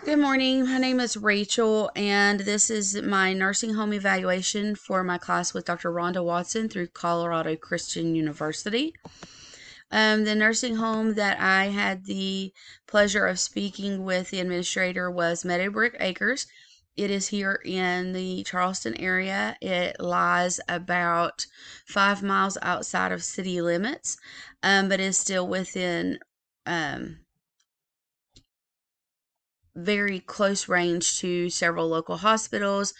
Good morning. My name is Rachel, and this is my nursing home evaluation for my class with Dr. Rhonda Watson through Colorado Christian University. The nursing home that I had the pleasure of speaking with the administrator was Meadowbrook Acres. It is here in the Charleston area. It lies about 5 miles outside of city limits, but is still within very close range to several local hospitals,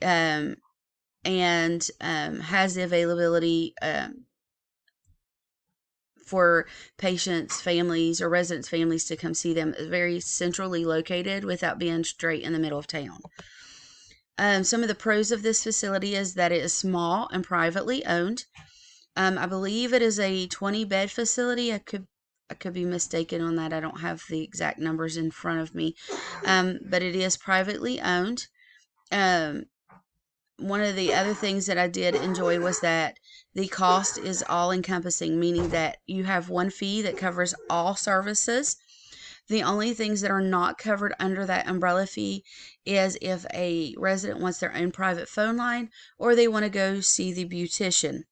um, and has the availability for patients, families, or residents' families to come see them. It's very centrally located without being straight in the middle of town. Some of the pros of this facility is that it is small and privately owned. I believe it is a 20-bed facility. I could be mistaken on that. I don't have the exact numbers in front of me, but it is privately owned. Um, One of the other things that I did enjoy was that the cost is all encompassing, meaning that you have one fee that covers all services. The only things that are not covered under that umbrella fee is if a resident wants their own private phone line or they want to go see the beautician.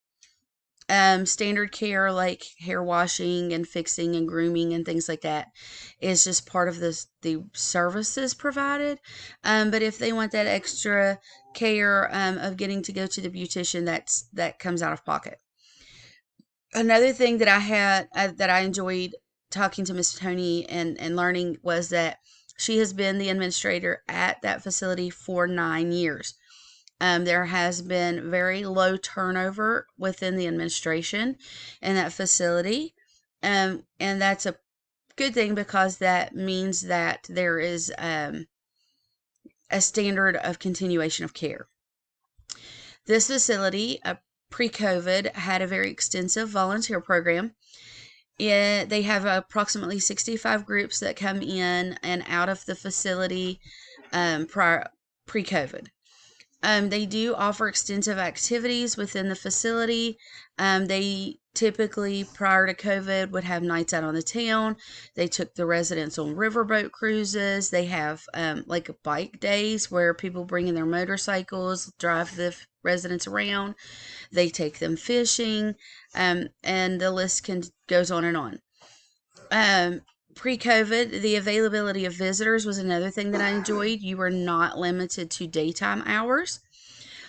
Standard care like hair washing and fixing and grooming and things like that is just part of the services provided. But if they want that extra care of getting to go to the beautician, that comes out of pocket. Another thing that I enjoyed talking to Miss Tony and learning was that she has been the administrator at that facility for 9 years. There has been very low turnover within the administration in that facility. And that's a good thing because that means that there is a standard of continuation of care. This facility, pre-COVID, had a very extensive volunteer program. They have approximately 65 groups that come in and out of the facility pre-COVID. They do offer extensive activities within the facility. They typically, prior to COVID, would have nights out on the town. They took the residents on riverboat cruises. They have like bike days where people bring in their motorcycles, drive the residents around. They take them fishing, and the list goes on and on. Pre-COVID, the availability of visitors was another thing that I enjoyed. You were not limited to daytime hours.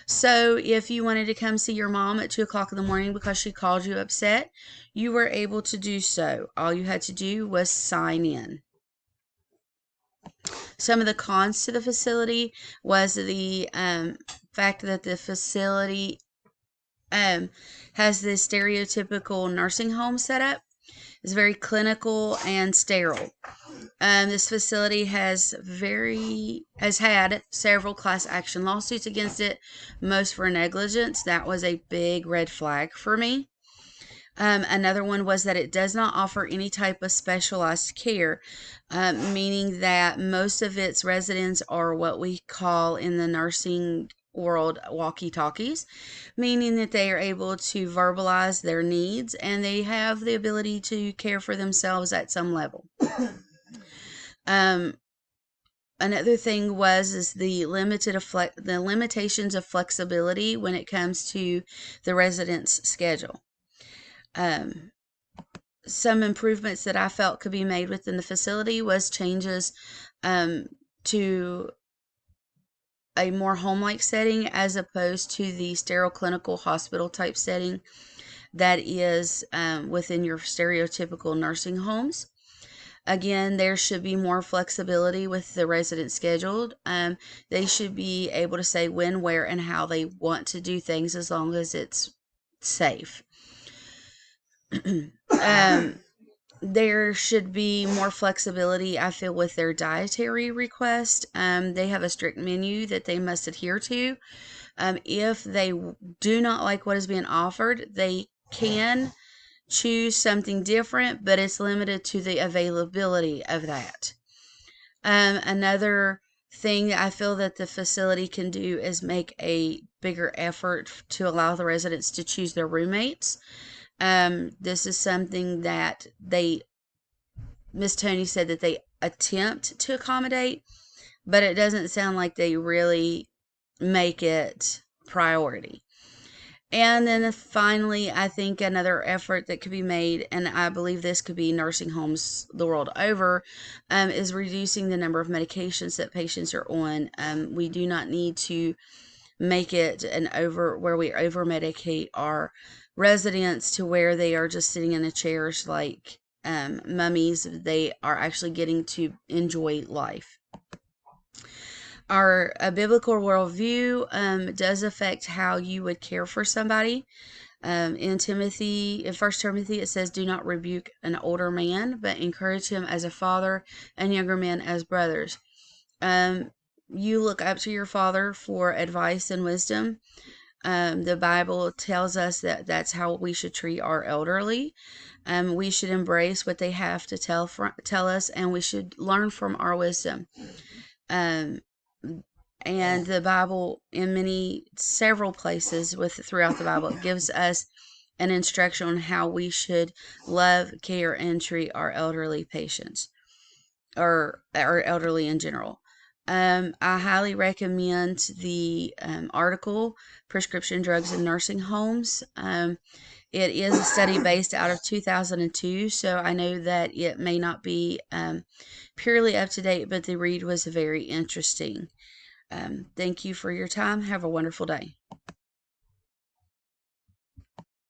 So if you wanted to come see your mom at 2 o'clock in the morning because she called you upset, you were able to do so. All you had to do was sign in. Some of the cons to the facility was the fact that the facility has this stereotypical nursing home setup. It's very clinical and sterile. This facility has had several class action lawsuits against it, most for negligence. That was a big red flag for me. Another one was that it does not offer any type of specialized care, meaning that most of its residents are what we call in the nursing world walkie-talkies, meaning that they are able to verbalize their needs and they have the ability to care for themselves at some level. Another thing is the limitations of flexibility when it comes to the resident's schedule. Some improvements that I felt could be made within the facility was changes to a more home-like setting as opposed to the sterile clinical hospital type setting that is within your stereotypical nursing homes. Again, there should be more flexibility with the resident scheduled. They should be able to say when, where, and how they want to do things as long as it's safe. There should be more flexibility, I feel, with their dietary request. They have a strict menu that they must adhere to. If they do not like what is being offered, they can choose something different, but it's limited to the availability of that. Another thing I feel that the facility can do is make a bigger effort to allow the residents to choose their roommates. This is something that Miss Tony said that they attempt to accommodate, but it doesn't sound like they really make it priority. And then finally, I think another effort that could be made, and I believe this could be nursing homes the world over, is reducing the number of medications that patients are on. We do not need to make it an over where we over medicate our residents to where they are just sitting in the chairs like mummies. They are actually getting to enjoy life. Our biblical worldview does affect how you would care for somebody. In 1 Timothy, it says, "Do not rebuke an older man, but encourage him as a father, and younger men as brothers." Um, you look up to your father for advice and wisdom. The Bible tells us that that's how we should treat our elderly. We should embrace what they have to tell us, and we should learn from our wisdom. Um, and the Bible, in several places throughout the Bible, it gives us an instruction on how we should love, care, and treat our elderly patients, or our elderly in general. I highly recommend the article "Prescription Drugs in Nursing Homes." It is a study based out of 2002, so I know that it may not be purely up to date, but the read was very interesting. Thank you for your time. Have a wonderful day.